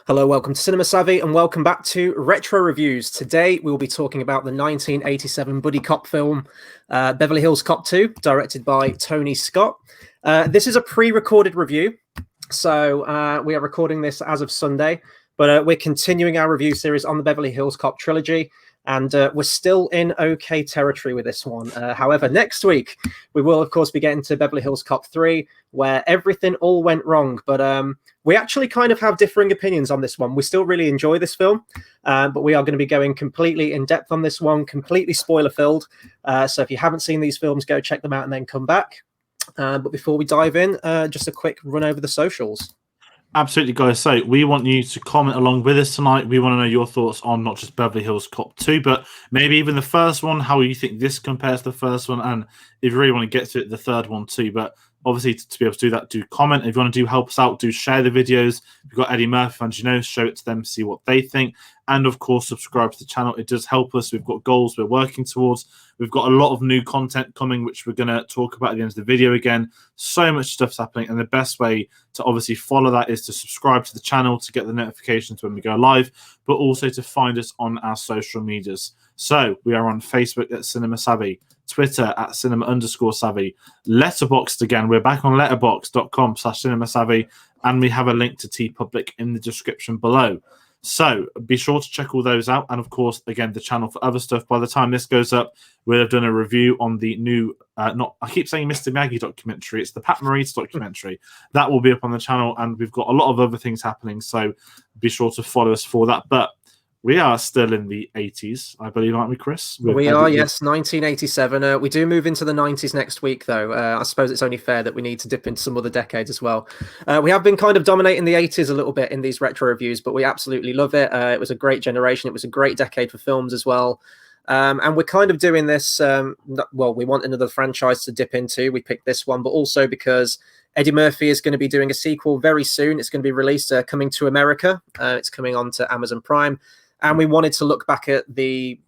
Hello, welcome to Cinema Savvy and welcome back to Retro Reviews. Today we will be talking about the 1987 buddy cop film Beverly Hills Cop II, directed by Tony Scott. This is a pre-recorded review, so we are recording this as of Sunday, but we're continuing our review series on the Beverly Hills Cop trilogy, and we're still in okay territory with this one. However, next week we will, of course, be getting to Beverly Hills Cop III, where everything all went wrong, but we actually kind of have differing opinions on this one. We still really enjoy this film, but we are going to be going completely in depth on this one, completely spoiler filled. So if you haven't seen these films, go check them out and then come back. But before we dive in, just a quick run over the socials. Absolutely, guys. So we want you to comment along with us tonight. We want to know your thoughts on not just Beverly Hills Cop 2, but maybe even the first one, how you think this compares to the first one, and if you really want to get to it, the third one too. But obviously, to be able to do that, do comment. If you want to help us out, do share the videos. If you've got Eddie Murphy fans, show it to them, see what they think. And of course, subscribe to the channel. It does help us. We've got goals we're working towards. We've got a lot of new content coming, which we're going to talk about at the end of the video again. So much stuff's happening. And the best way to obviously follow that is to subscribe to the channel to get the notifications when we go live, but also to find us on our social medias. So we are on Facebook at Cinema Savvy, Twitter at cinema_savvy, Letterboxd again. We're back on letterboxd.com/cinema savvy, and we have a link to TeePublic in the description below. So be sure to check all those out. And of course, again, the channel for other stuff. By the time this goes up, we'll have done a review on the new, I keep saying Mr. Miyagi documentary. It's the Pat Morita documentary. That will be up on the channel. And we've got a lot of other things happening. So be sure to follow us for that. But we are still in the 80s, I believe, aren't we, Chris? We are, yes, 1987. We do move into the 90s next week, though. I suppose it's only fair that we need to dip into some other decades as well. We have been kind of dominating the 80s a little bit in these retro reviews, but we absolutely love it. It was a great generation. It was a great decade for films as well. And we're kind of doing this, well, we want another franchise to dip into. We picked this one, but also because Eddie Murphy is going to be doing a sequel very soon. It's going to be released, Coming to America. It's coming on to Amazon Prime. And we wanted to look back at the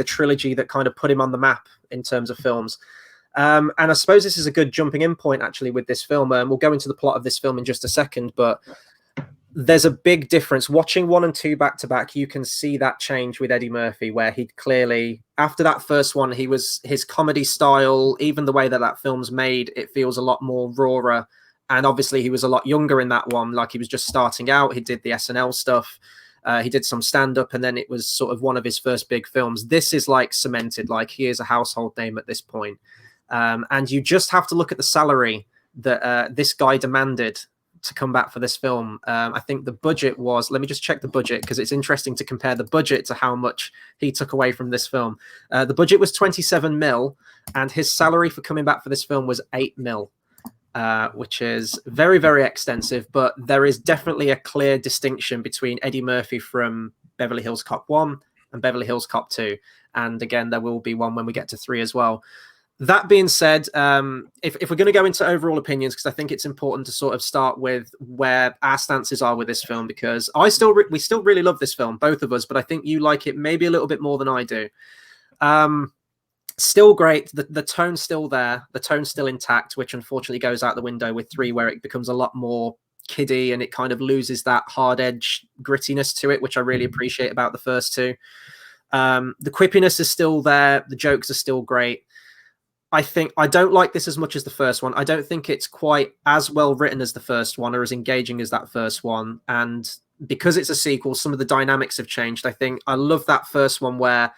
trilogy that kind of put him on the map in terms of films. And I suppose this is a good jumping in point, actually, with this film. We'll go into the plot of this film in just a second, but there's a big difference. Watching 1 and 2 back to back, you can see that change with Eddie Murphy, where he clearly, after that first one, his comedy style, even the way that film's made, it feels a lot more rawer. And obviously, he was a lot younger in that one. Like, he was just starting out. He did the SNL stuff. He did some stand-up, and then it was sort of one of his first big films. This is like cemented, like he is a household name at this point. And you just have to look at the salary that this guy demanded to come back for this film. I think the budget was, let me just check the budget, because it's interesting to compare the budget to how much he took away from this film. The budget was 27 mil, and his salary for coming back for this film was 8 mil. Which is very, very extensive, but there is definitely a clear distinction between Eddie Murphy from Beverly Hills Cop 1 and Beverly Hills Cop 2. And again, there will be one when we get to 3 as well. That being said, if we're going to go into overall opinions, because I think it's important to sort of start with where our stances are with this film, because we still really love this film, both of us, but I think you like it maybe a little bit more than I do. Still great. The tone's still there. The tone's still intact, which unfortunately goes out the window with 3, where it becomes a lot more kiddie and it kind of loses that hard edge grittiness to it, which I really appreciate about the first 2. The quippiness is still there. The jokes are still great. I don't like this as much as the first one. I don't think it's quite as well written as the first one or as engaging as that first one. And because it's a sequel, some of the dynamics have changed. I think I love that first one where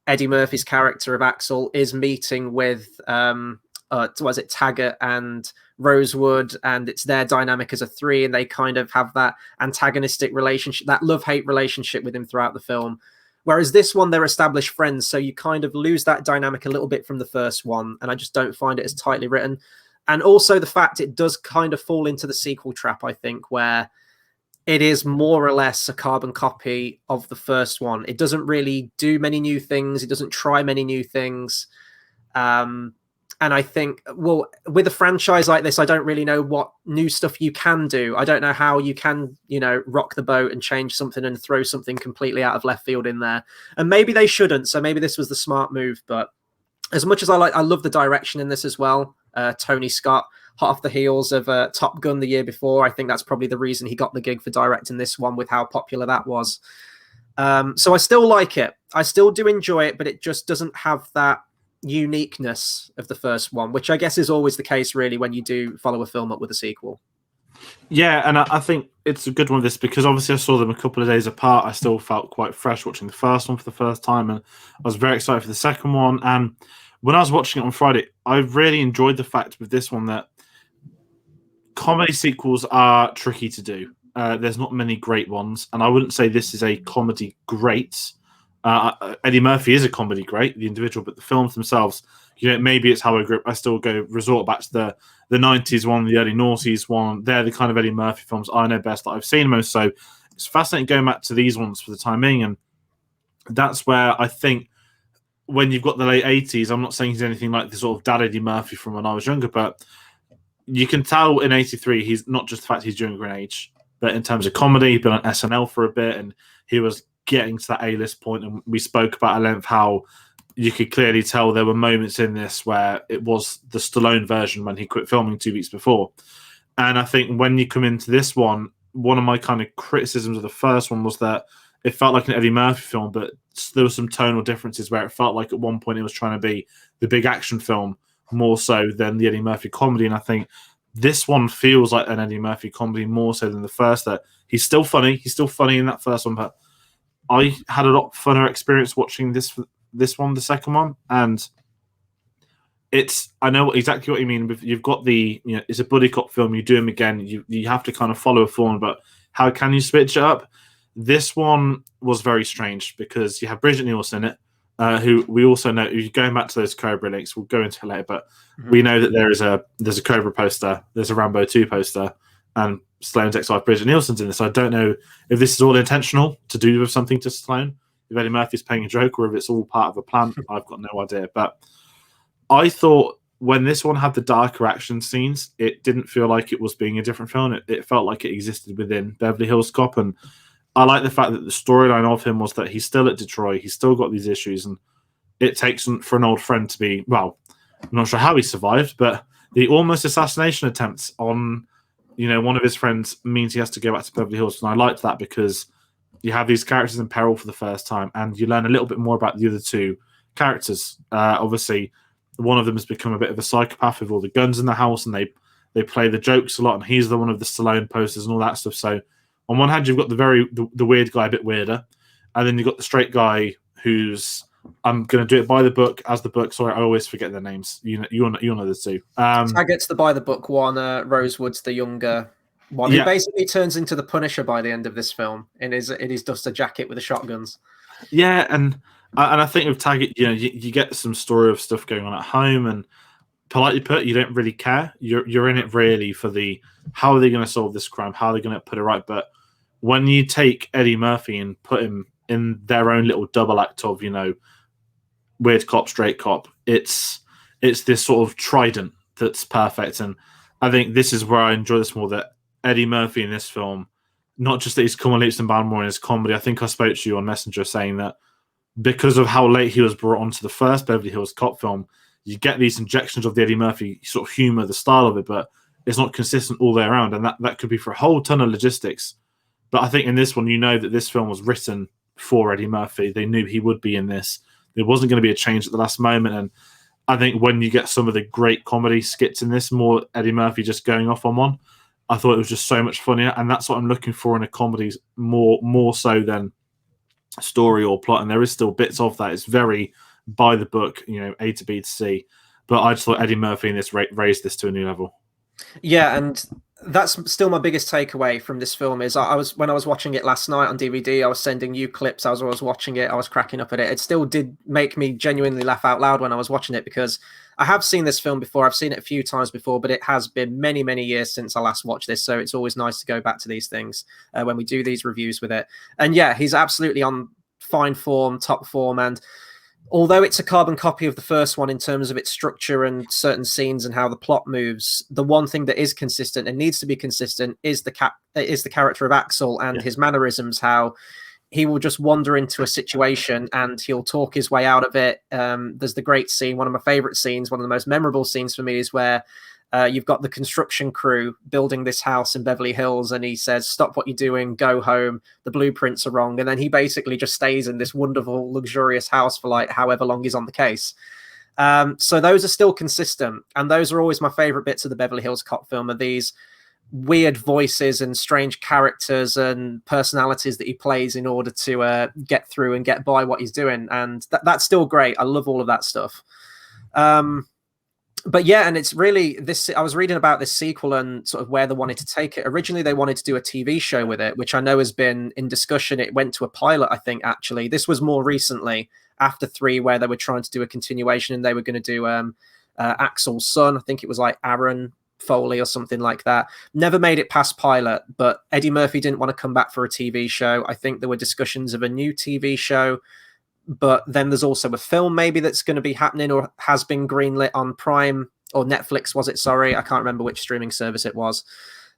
Eddie Murphy's character of Axel is meeting with, was it Taggart and Rosewood, and it's their dynamic as a 3, and they kind of have that antagonistic relationship, that love-hate relationship with him throughout the film. Whereas this one, they're established friends, so you kind of lose that dynamic a little bit from the first one, and I just don't find it as tightly written. And also the fact it does kind of fall into the sequel trap, I think, where it is more or less a carbon copy of the first one. It doesn't really do many new things. It doesn't try many new things. And I think, well, with a franchise like this, I don't really know what new stuff you can do. I don't know how you can, rock the boat and change something and throw something completely out of left field in there. And maybe they shouldn't. So maybe this was the smart move. But as much as I love the direction in this as well, Tony Scott, hot off the heels of Top Gun the year before. I think that's probably the reason he got the gig for directing this one, with how popular that was. So I still like it. I still do enjoy it, but it just doesn't have that uniqueness of the first one, which I guess is always the case, really, when you do follow a film up with a sequel. Yeah, and I think it's a good one, this, because obviously I saw them a couple of days apart. I still felt quite fresh watching the first one for the first time, and I was very excited for the second one. And when I was watching it on Friday, I really enjoyed the fact with this one that comedy sequels are tricky to do. There's not many great ones, and I wouldn't say this is a comedy great. Eddie Murphy is a comedy great, the individual, but the films themselves, maybe it's how I grew up. I still resort back to the 90s one, the early noughties one. They're the kind of Eddie Murphy films I know best, that I've seen most. So it's fascinating going back to these ones for the time being. And that's where I think when you've got the late 80s, I'm not saying he's anything like the sort of dad Eddie Murphy from when I was younger, but you can tell in 83 he's not just the fact he's younger in age, but in terms of comedy, he'd been on SNL for a bit, and he was getting to that A-list point. And we spoke about at length how you could clearly tell there were moments in this where it was the Stallone version when he quit filming 2 weeks before. And I think when you come into this one of my kind of criticisms of the first one was that it felt like an Eddie Murphy film, but there were some tonal differences where it felt like at one point it was trying to be the big action film more so than the Eddie Murphy comedy. And I think this one feels like an Eddie Murphy comedy more so than the first. That he's still funny. He's still funny in that first one, but I had a lot funner experience watching this one, the second one, and I know exactly what you mean. You've got it's a buddy cop film. You do them again. You have to kind of follow a form, but how can you switch it up? This one was very strange because you have Bridget Nielsen in it, who we also know. Going back to those Cobra links, we'll go into it later, but we know that there's a Cobra poster, there's a Rambo 2 poster, and Stallone's ex-wife Bridget Nielsen's in this. So I don't know if this is all intentional to do with something to Stallone, if Eddie Murphy's playing a joke, or if it's all part of a plan. I've got no idea. But I thought when this one had the darker action scenes, it didn't feel like it was being a different film. It felt like it existed within Beverly Hills Cop. And I like the fact that the storyline of him was that he's still at Detroit. He's still got these issues. And it takes for an old friend to be, well, I'm not sure how he survived, but the almost assassination attempts on one of his friends means he has to go back to Beverly Hills. And I liked that because you have these characters in peril for the first time, and you learn a little bit more about the other two characters. Obviously, one of them has become a bit of a psychopath with all the guns in the house, and they play the jokes a lot, and he's the one of the Stallone posters and all that stuff. So on one hand, you've got the weird guy, a bit weirder, and then you've got the straight guy who's, I'm going to do it by the book, as the book. Sorry, I always forget their names. You know the two. Taggart's the by the book one. Rosewood's the younger one, who basically turns into the Punisher by the end of this film in his duster jacket with the shotguns. Yeah, and I think with Taggart, you get some story of stuff going on at home, and politely put, you don't really care. You're in it really for how are they going to solve this crime? How are they going to put it right? But when you take Eddie Murphy and put him in their own little double act of weird cop, straight cop, it's this sort of trident that's perfect. And I think this is where I enjoy this more, that Eddie Murphy in this film, not just that he's come on leaps and bounds more in his comedy. I think I spoke to you on Messenger saying that because of how late he was brought onto the first Beverly Hills Cop film, you get these injections of the Eddie Murphy sort of humor, the style of it, but it's not consistent all the way around. And that could be for a whole ton of logistics. But I think in this one, that this film was written for Eddie Murphy. They knew he would be in this. There wasn't going to be a change at the last moment. And I think when you get some of the great comedy skits in this, more Eddie Murphy just going off on one, I thought it was just so much funnier. And that's what I'm looking for in a comedy, more so than story or plot. And there is still bits of that. It's very by the book, A to B to C. But I just thought Eddie Murphy in this raised this to a new level. Yeah, and that's still my biggest takeaway from this film is when I was watching it last night on DVD, I was sending you clips as I was watching it. I was cracking up at it. It still did make me genuinely laugh out loud when I was watching it, because I have seen this film before. I've seen it a few times before, but it has been many, many years since I last watched this. So it's always nice to go back to these things when we do these reviews with it. And yeah, he's absolutely on fine form, top form. And although it's a carbon copy of the first one in terms of its structure and certain scenes and how the plot moves, the one thing that is consistent and needs to be consistent is the character of Axel and his mannerisms, how he will just wander into a situation and he'll talk his way out of it. There's the great scene, one of my favorite scenes, one of the most memorable scenes for me, is where You've got the construction crew building this house in Beverly Hills, and he says, "Stop what you're doing, go home. The blueprints are wrong." And then he basically just stays in this wonderful, luxurious house for like however long he's on the case. So those are still consistent, and those are always my favorite bits of the Beverly Hills Cop film, are these weird voices and strange characters and personalities that he plays in order to get through and get by what he's doing. And that's still great. I love all of that stuff. But yeah, and it's really this. I was reading about this sequel and sort of where they wanted to take it. Originally, they wanted to do a TV show with it, which I know has been in discussion. It went to a pilot, I think, actually. This was more recently after 3, where they were trying to do a continuation, and they were going to do Axel's son. I think it was like Aaron Foley or something like that. Never made it past pilot, but Eddie Murphy didn't want to come back for a TV show. I think there were discussions of a new TV show, but then there's also a film maybe that's going to be happening or has been greenlit on Prime or Netflix, was it? Sorry, I can't remember which streaming service it was.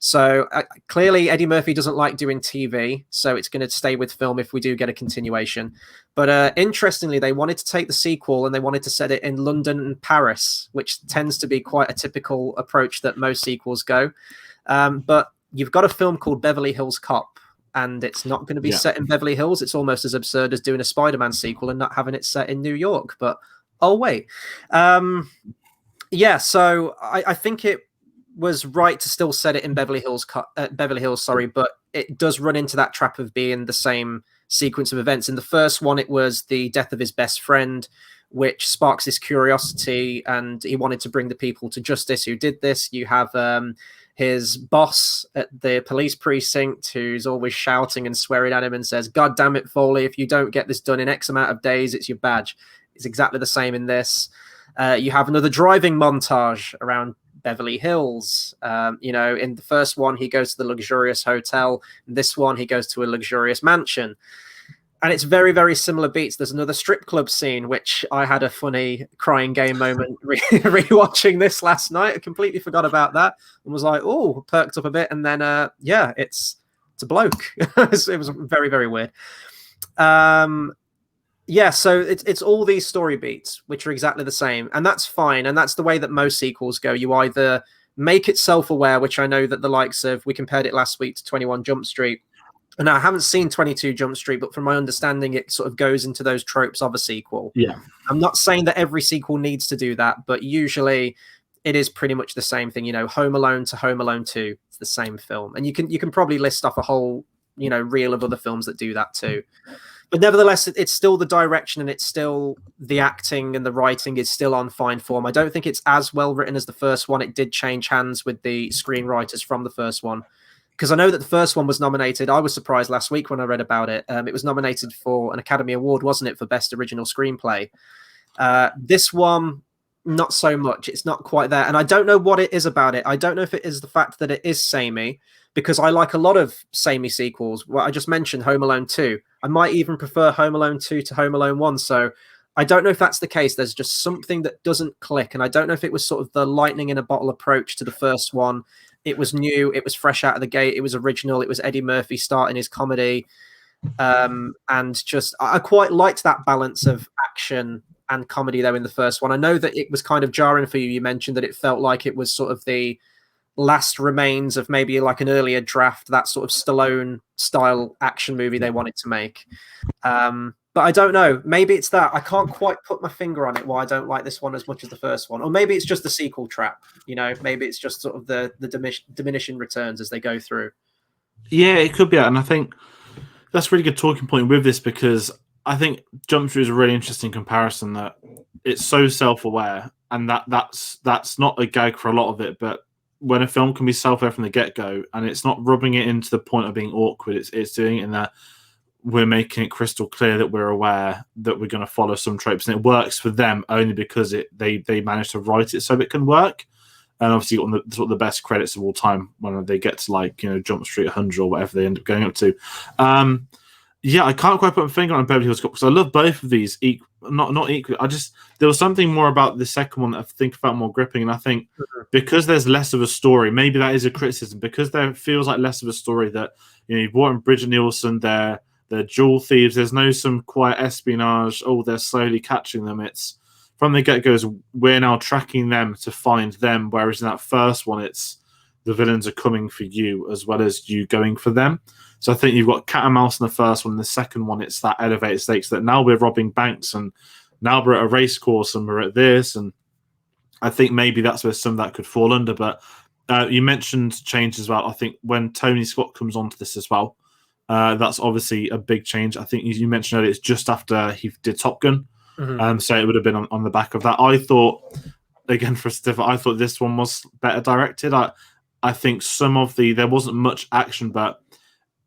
So clearly Eddie Murphy doesn't like doing TV, so it's going to stay with film if we do get a continuation. But interestingly, they wanted to take the sequel and they wanted to set it in London and Paris, which tends to be quite a typical approach that most sequels go. But you've got a film called Beverly Hills Cop, and it's not going to be set in Beverly Hills. It's almost as absurd as doing a Spider-Man sequel and not having it set in New York. But oh wait, yeah. So I think it was right to still set it in Beverly Hills, but it does run into that trap of being the same sequence of events. In the first one, it was the death of his best friend, which sparks this curiosity, and he wanted to bring the people to justice who did this. You have his boss at the police precinct who's always shouting and swearing at him and says, "God damn it, Foley, if you don't get this done in X amount of days, it's your badge." It's exactly the same in this. You have another driving montage around Beverly Hills. In the first one, he goes to the luxurious hotel. In this one, he goes to a luxurious mansion. And it's very, very similar beats. There's another strip club scene, which I had a funny crying game moment rewatching this last night. I completely forgot about that and was like, oh, perked up a bit. And then, it's a bloke. It was very, very weird. So it's all these story beats, which are exactly the same. And that's fine. And that's the way that most sequels go. You either make it self-aware, which I know that the likes of, we compared it last week to 21 Jump Street. And I haven't seen 22 Jump Street, but from my understanding, it sort of goes into those tropes of a sequel. Yeah. I'm not saying that every sequel needs to do that, but usually it is pretty much the same thing. Home Alone to Home Alone 2, it's the same film. And you can probably list off a whole, reel of other films that do that too. But nevertheless, it's still the direction and it's still the acting and the writing is still on fine form. I don't think it's as well written as the first one. It did change hands with the screenwriters from the first one. Because I know that the first one was nominated. I was surprised last week when I read about it. It was nominated for an Academy Award, wasn't it, for Best Original Screenplay? This one, not so much. It's not quite there. And I don't know what it is about it. I don't know if it is the fact that it is samey, because I like a lot of samey sequels. Well, I just mentioned Home Alone 2. I might even prefer Home Alone 2 to Home Alone 1. So I don't know if that's the case. There's just something that doesn't click. And I don't know if it was sort of the lightning in a bottle approach to the first one. It was new. It was fresh out of the gate. It was original. It was Eddie Murphy starting his comedy. And just, I quite liked that balance of action and comedy though in the first one. I know that it was kind of jarring for you. You mentioned that it felt like it was sort of the last remains of maybe like an earlier draft, that sort of Stallone style action movie they wanted to make. But I don't know. Maybe it's that. I can't quite put my finger on it why I don't like this one as much as the first one. Or maybe it's just the sequel trap. Maybe it's just sort of the diminishing returns as they go through. Yeah, it could be. And I think that's a really good talking point with this, because I think Jump Street is a really interesting comparison, that it's so self-aware, and that's not a gag for a lot of it, but when a film can be self-aware from the get-go and it's not rubbing it into the point of being awkward, it's doing it in that we're making it crystal clear that we're aware that we're going to follow some tropes, and it works for them only because they managed to write it so it can work. And obviously on the sort of the best credits of all time when they get to Jump Street 100 or whatever they end up going up to. I can't quite put my finger on Beverly Hills Cop because I love both of these not equally. There was something more about the second one that I think felt more gripping, and I think because there's less of a story, maybe that is a criticism, because there feels like less of a story, that you've brought in Bridget Nielsen, they're jewel thieves, there's no some quiet espionage, they're slowly catching them. It's from the get-go is we're now tracking them to find them, whereas in that first one, it's the villains are coming for you as well as you going for them. So I think you've got cat and mouse in the first one. In the second one, it's that elevated stakes that now we're robbing banks and now we're at a race course and we're at this. And I think maybe that's where some of that could fall under. But you mentioned change as well. I think when Tony Scott comes onto this as well, that's obviously a big change. I think you mentioned earlier, it's just after he did Top Gun. So it would have been on the back of that. I thought, again, for Stefan, I thought this one was better directed. I think there wasn't much action, but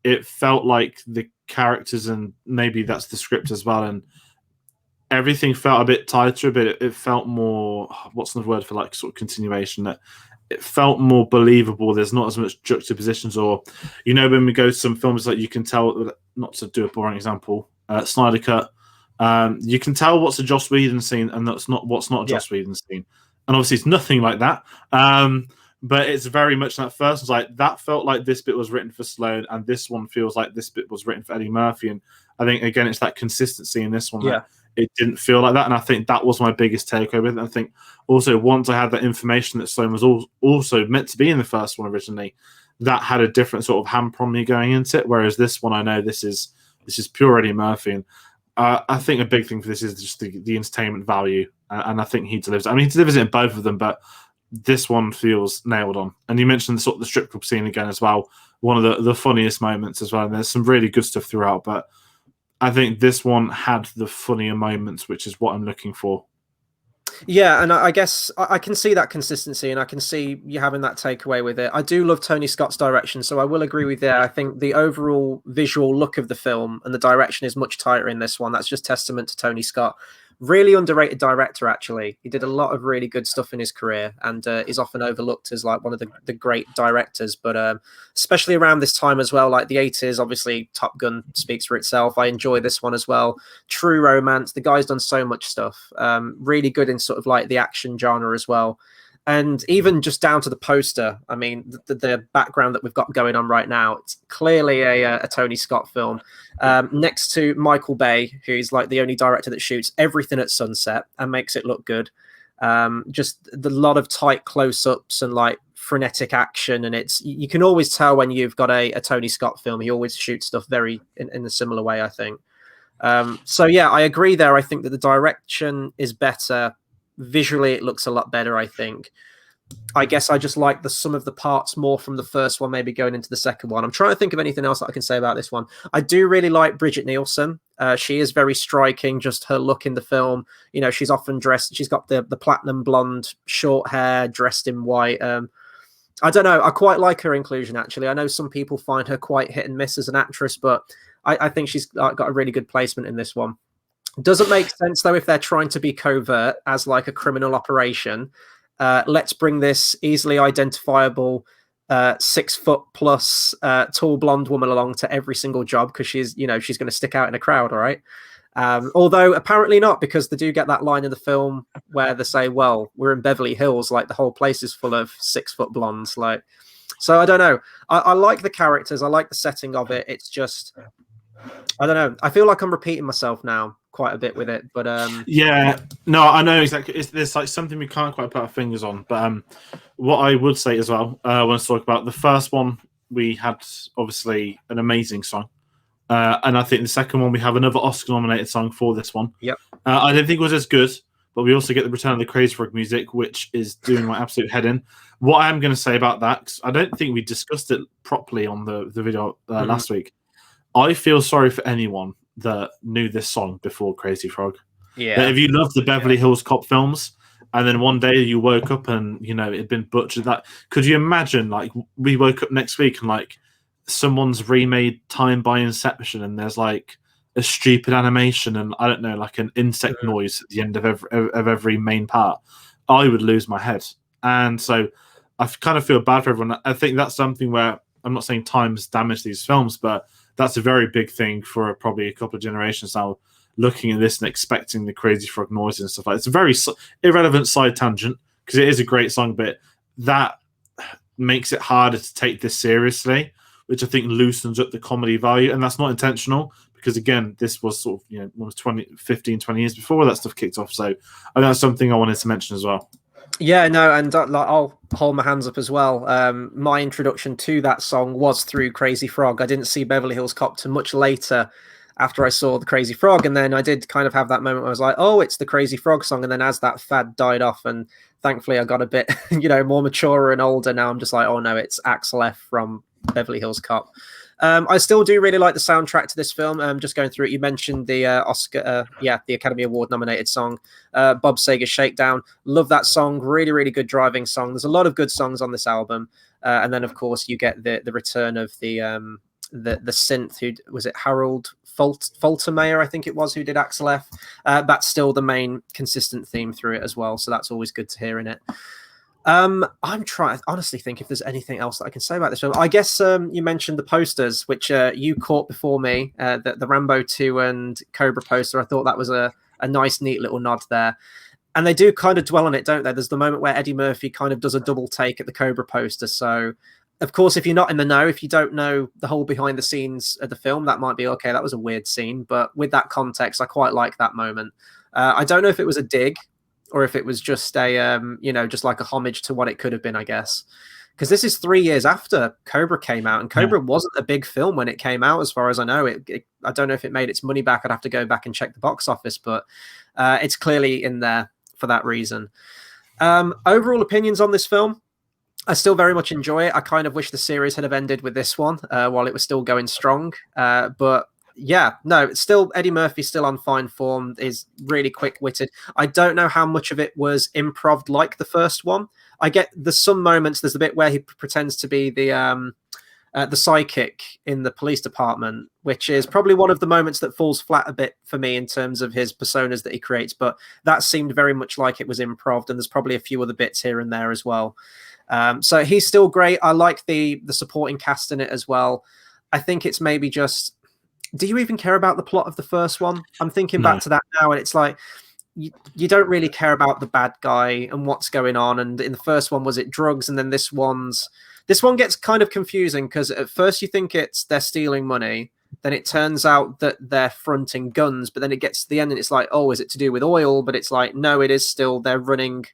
it felt like the characters, and maybe that's the script as well, and everything felt a bit tighter, but it felt more, what's the word for like sort of continuation, that it felt more believable. There's not as much juxtapositions, or, when we go to some films, like you can tell, not to do a boring example, Snyder Cut, you can tell what's a Joss Whedon scene and what's not a Joss Whedon scene. And obviously it's nothing like that. But it's very much that first. It's like that felt like this bit was written for Sloane, and this one feels like this bit was written for Eddie Murphy. And I think again, it's that consistency in this one. Yeah, it didn't feel like that, and I think that was my biggest takeaway with it. I think also once I had that information that Sloane was also meant to be in the first one originally, that had a different sort of handprint on me going into it. Whereas this one, I know this is pure Eddie Murphy, and I think a big thing for this is just the entertainment value, and I think he delivers. I mean, he delivers it in both of them, but this one feels nailed on. And you mentioned the strip club scene again as well, one of the funniest moments as well. And there's some really good stuff throughout, but I think this one had the funnier moments, which is what I'm looking for. Yeah, and I guess I can see that consistency, and I can see you having that takeaway with it. I do love Tony Scott's direction, so I will agree with you. I think the overall visual look of the film and the direction is much tighter in this one. That's just testament to Tony Scott. Really underrated director, actually. He did a lot of really good stuff in his career, and is often overlooked as like one of the great directors. But especially around this time as well, like the 80s, obviously Top Gun speaks for itself. I enjoy this one as well. True Romance. The guy's done so much stuff. Really good in sort of like the action genre as well. And even just down to the poster, I mean, the background that we've got going on right now, it's clearly a Tony Scott film. Next to Michael Bay, who's like the only director that shoots everything at sunset and makes it look good. Just the lot of tight close-ups and like frenetic action, and you can always tell when you've got a Tony Scott film. He always shoots stuff very in a similar way, I think. So yeah, I agree there. I think that the direction is better. Visually, it looks a lot better, I think. I guess I just like the sum of the parts more from the first one, maybe going into the second one. I'm trying to think of anything else that I can say about this one. I do really like Bridget Nielsen. She is very striking, just her look in the film. She's often dressed, she's got the platinum blonde, short hair, dressed in white. I don't know. I quite like her inclusion, actually. I know some people find her quite hit and miss as an actress, but I think she's got a really good placement in this one. Doesn't make sense, though, if they're trying to be covert as like a criminal operation. Let's bring this easily identifiable 6 foot plus tall blonde woman along to every single job, because she's going to stick out in a crowd, all right? Although apparently not, because they do get that line in the film where they say, well, we're in Beverly Hills, like the whole place is full of 6 foot blondes. Like, so I don't know. I like the characters. I like the setting of it. It's just, I don't know. I feel like I'm repeating myself now quite a bit with it, but yeah, no, I know exactly. There's like something we can't quite put our fingers on, but what I would say as well, when I talk about the first one, we had obviously an amazing song, and I think the second one we have another Oscar-nominated song for this one. Yep. I don't think it was as good, but we also get the return of the Crazy Frog music, which is doing my absolute head in. What I am going to say about that, 'cause I don't think we discussed it properly on the video last week. I feel sorry for anyone that knew this song before Crazy Frog. Yeah. That if you love the Beverly Hills Cop films, and then one day you woke up and it had been butchered, that could you imagine? Like we woke up next week and like someone's remade Time by Inception, and there's like a stupid animation and I don't know, like an insect noise at the end of every main part. I would lose my head, and so I kind of feel bad for everyone. I think that's something where I'm not saying time's damaged these films, but that's a very big thing for probably a couple of generations now, looking at this and expecting the Crazy Frog noises and stuff like that. It's a very irrelevant side tangent because it is a great song, but that makes it harder to take this seriously, which I think loosens up the comedy value. And that's not intentional, because again, this was sort of, almost 15, 20 years before that stuff kicked off. So I think that's something I wanted to mention as well. Yeah, no, and I'll hold my hands up as well. My introduction to that song was through Crazy Frog. I didn't see Beverly Hills Cop till much later after I saw the Crazy Frog, and then I did kind of have that moment where I was like, oh, it's the Crazy Frog song. And then as that fad died off, and thankfully I got a bit, more mature and older, now I'm just like, oh no, it's Axel F from Beverly Hills Cop. I still do really like the soundtrack to this film. Just going through it, you mentioned the the Academy Award nominated song, Bob Seger's Shakedown. Love that song. Really, really good driving song. There's a lot of good songs on this album. And then, of course, you get the return of the synth. Who was it? Harold Faltermeyer, I think it was, who did Axel F. That's still the main consistent theme through it as well. So that's always good to hear in it. I'm trying to honestly think if there's anything else that I can say about this film. I guess you mentioned the posters, which you caught before me, the Rambo 2 and Cobra poster. I thought that was a nice, neat little nod there. And they do kind of dwell on it, don't they? There's the moment where Eddie Murphy kind of does a double take at the Cobra poster. So, of course, if you're not in the know, if you don't know the whole behind the scenes of the film, that might be, okay, that was a weird scene. But with that context, I quite like that moment. I don't know if it was a dig, or if it was just a, just like a homage to what it could have been, I guess. Because this is 3 years after Cobra came out, and Cobra wasn't a big film when it came out, as far as I know. I don't know if it made its money back. I'd have to go back and check the box office, but it's clearly in there for that reason. Overall opinions on this film, I still very much enjoy it. I kind of wish the series had have ended with this one while it was still going strong. But yeah, no, it's still Eddie Murphy, still on fine form, is really quick-witted. I don't know how much of it was improv like the first one. I get there's some moments. There's the bit where he pretends to be the psychic in the police department, which is probably one of the moments that falls flat a bit for me in terms of his personas that he creates. But that seemed very much like it was improv, and there's probably a few other bits here and there as well. So he's still great. I like the supporting cast in it as well. I think it's maybe just, do you even care about the plot of the first one? I'm thinking back to that now, and it's like, you don't really care about the bad guy and what's going on. And in the first one, was it drugs? And then this one gets kind of confusing, because at first you think they're stealing money. Then it turns out that they're fronting guns, but then it gets to the end and it's like, oh, is it to do with oil? But it's like, no, it is still, they're running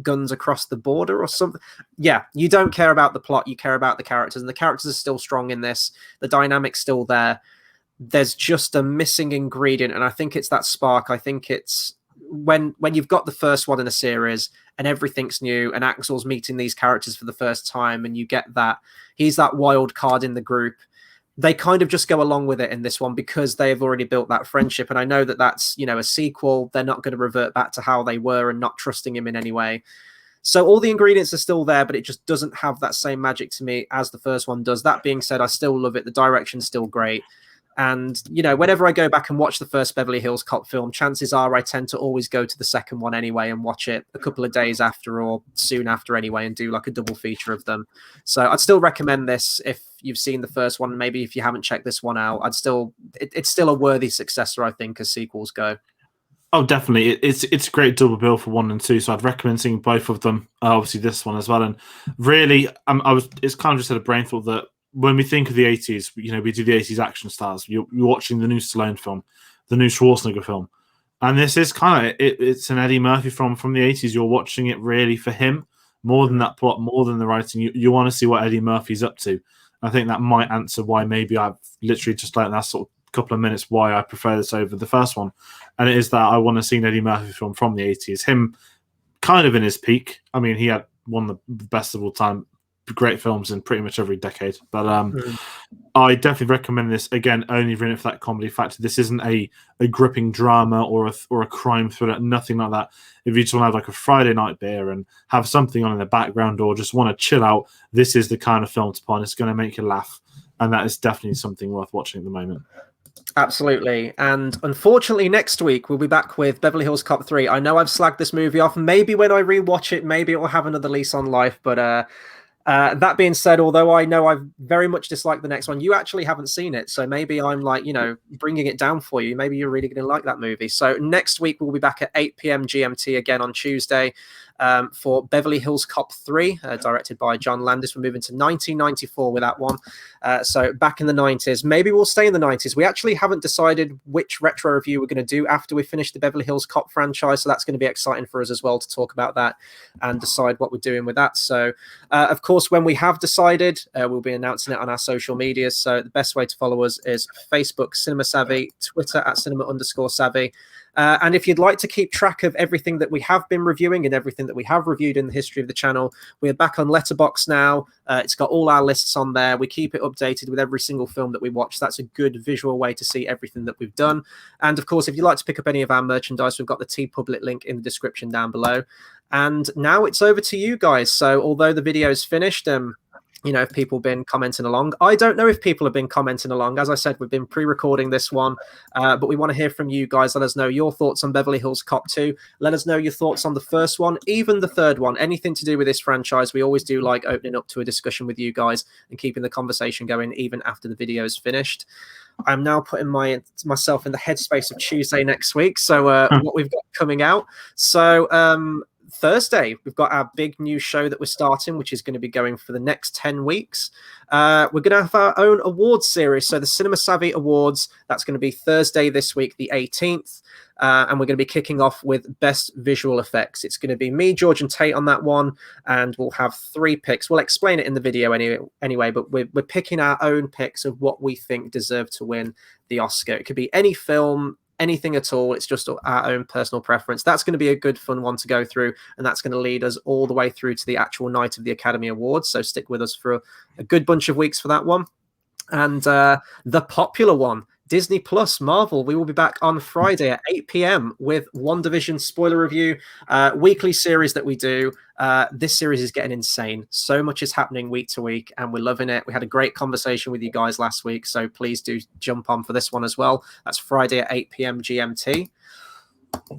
guns across the border or something. Yeah, you don't care about the plot, you care about the characters, and the characters are still strong in this. The dynamic's still there. There's just a missing ingredient, and I think it's that spark. I think it's when you've got the first one in a series and everything's new, and Axel's meeting these characters for the first time, and you get that he's that wild card in the group. They kind of just go along with it in this one because they have already built that friendship. And I know that that's, a sequel. They're not going to revert back to how they were and not trusting him in any way. So all the ingredients are still there, but it just doesn't have that same magic to me as the first one does. That being said, I still love it. The direction's still great. And, whenever I go back and watch the first Beverly Hills Cop film, chances are I tend to always go to the second one anyway and watch it a couple of days after or soon after anyway, and do like a double feature of them. So I'd still recommend this if you've seen the first one. Maybe if you haven't checked this one out, it's still a worthy successor, I think, as sequels go. Oh, definitely. It's a great double bill for 1 and 2, so I'd recommend seeing both of them. Obviously, this one as well. And really, it's kind of just had a brain thought that when we think of the 80s, we do the 80s action stars. You're watching the new Stallone film, the new Schwarzenegger film. And this is kind of, it's an Eddie Murphy from the 80s. You're watching it really for him, more than that plot, more than the writing. You want to see what Eddie Murphy's up to. I think that might answer why maybe I've literally just like that sort of couple of minutes why I prefer this over the first one. And it is that I want to see an Eddie Murphy film from the 80s. Him kind of in his peak. I mean, he had one of the best of all time great films in pretty much every decade. But I definitely recommend this. Again, only in it for that comedy factor. This isn't a gripping drama or a crime thriller, nothing like that. If you just want to have like a Friday night beer and have something on in the background or just want to chill out, this is the kind of film to put on. It's going to make you laugh. And that is definitely something worth watching at the moment. Absolutely. And unfortunately, next week, we'll be back with Beverly Hills Cop 3. I know I've slagged this movie off. Maybe when I rewatch it, maybe it will have another lease on life. But that being said, although I know I've very much disliked the next one, you actually haven't seen it. So maybe I'm like, bringing it down for you. Maybe you're really going to like that movie. So next week, we'll be back at 8 p.m. GMT again on Tuesday. for Beverly Hills Cop 3, directed by John Landis. We're moving to 1994 with that one. So back in the 90s. Maybe we'll stay in the 90s. We actually haven't decided which retro review we're going to do after we finish the Beverly Hills Cop franchise, so that's going to be exciting for us as well to talk about that and decide what we're doing with that. So, of course, when we have decided, we'll be announcing it on our social medias. So the best way to follow us is Facebook, Cinema Savvy, Twitter at cinema_savvy. And if you'd like to keep track of everything that we have been reviewing and everything that we have reviewed in the history of the channel, we're back on Letterboxd now. It's got all our lists on there. We keep it updated with every single film that we watch. That's a good visual way to see everything that we've done. And of course, if you'd like to pick up any of our merchandise, we've got the TeePublic link in the description down below. And now it's over to you guys. So although the video is finished, you know, if people have been commenting along. I don't know if people have been commenting along. As I said, we've been pre-recording this one, but we want to hear from you guys. Let us know your thoughts on Beverly Hills Cop 2. Let us know your thoughts on the first one, even the third one. Anything to do with this franchise. We always do like opening up to a discussion with you guys and keeping the conversation going even after the video is finished. I'm now putting myself in the headspace of Tuesday next week. So what we've got coming out. So Thursday, we've got our big new show that we're starting, which is going to be going for the next 10 weeks. We're going to have our own awards series. So the Cinema Savvy Awards, that's going to be Thursday this week, the 18th. And we're going to be kicking off with Best Visual Effects. It's going to be me, George, and Tate on that one. And we'll have 3 picks. We'll explain it in the video anyway, but we're picking our own picks of what we think deserve to win the Oscar. It could be any film, anything at all. It's just our own personal preference. That's going to be a good fun one to go through, and that's going to lead us all the way through to the actual night of the Academy Awards. So stick with us for a good bunch of weeks for that one. And the popular one, Disney Plus Marvel, we will be back on Friday at 8 p.m. with WandaVision spoiler review, weekly series that we do. This series is getting insane. So much is happening week to week, and we're loving it. We had a great conversation with you guys last week, so please do jump on for this one as well. That's Friday at 8 p.m. GMT.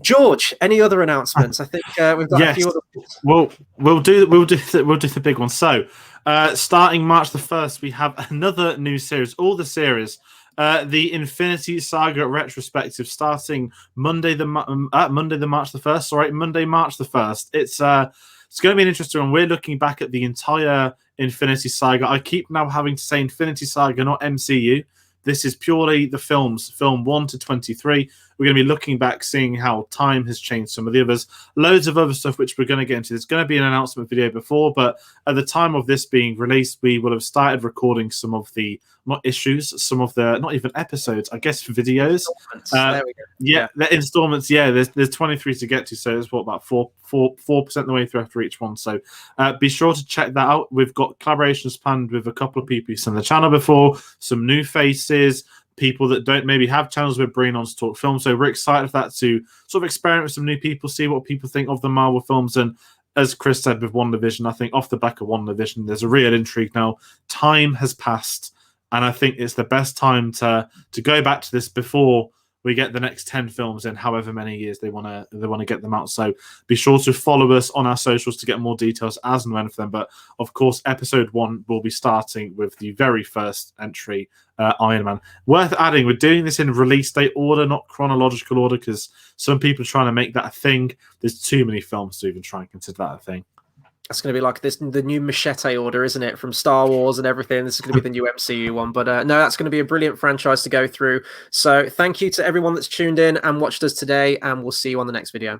George, any other announcements? I think we've got a few other. Well, we'll do the big one. So, starting March the 1st, we have another new series. All the series. The Infinity Saga retrospective starting Monday March the 1st. Sorry, Monday, March the 1st. It's going to be an interesting one. We're looking back at the entire Infinity Saga. I keep now having to say Infinity Saga, not MCU. This is purely the films, film 1 to 23. We're going to be looking back, seeing how time has changed some of the others. Loads of other stuff which we're going to get into. There's going to be an announcement video before, but at the time of this being released, we will have started recording some of the, not issues, some of the, not even episodes, I guess videos. There we go. Yeah, the installments, yeah, there's 23 to get to, so it's what, about 4% the way through after each one. So be sure to check that out. We've got collaborations planned with a couple of people who've seen the channel before, some new faces, people that don't maybe have channels we're bringing on to talk film. So we're excited for that, to sort of experiment with some new people, see what people think of the Marvel films. And as Chris said with WandaVision, I think off the back of WandaVision, there's a real intrigue now. Time has passed, and I think it's the best time to go back to this before we get the next 10 films in however many years they want to get them out. So be sure to follow us on our socials to get more details as and when for them. But of course, episode 1 will be starting with the very first entry, Iron Man. Worth adding, we're doing this in release date order, not chronological order, because some people are trying to make that a thing. There's too many films to even try and consider that a thing. That's going to be like the new machete order, isn't it? From Star Wars and everything. This is going to be the new MCU one. But no, that's going to be a brilliant franchise to go through. So thank you to everyone that's tuned in and watched us today, and we'll see you on the next video.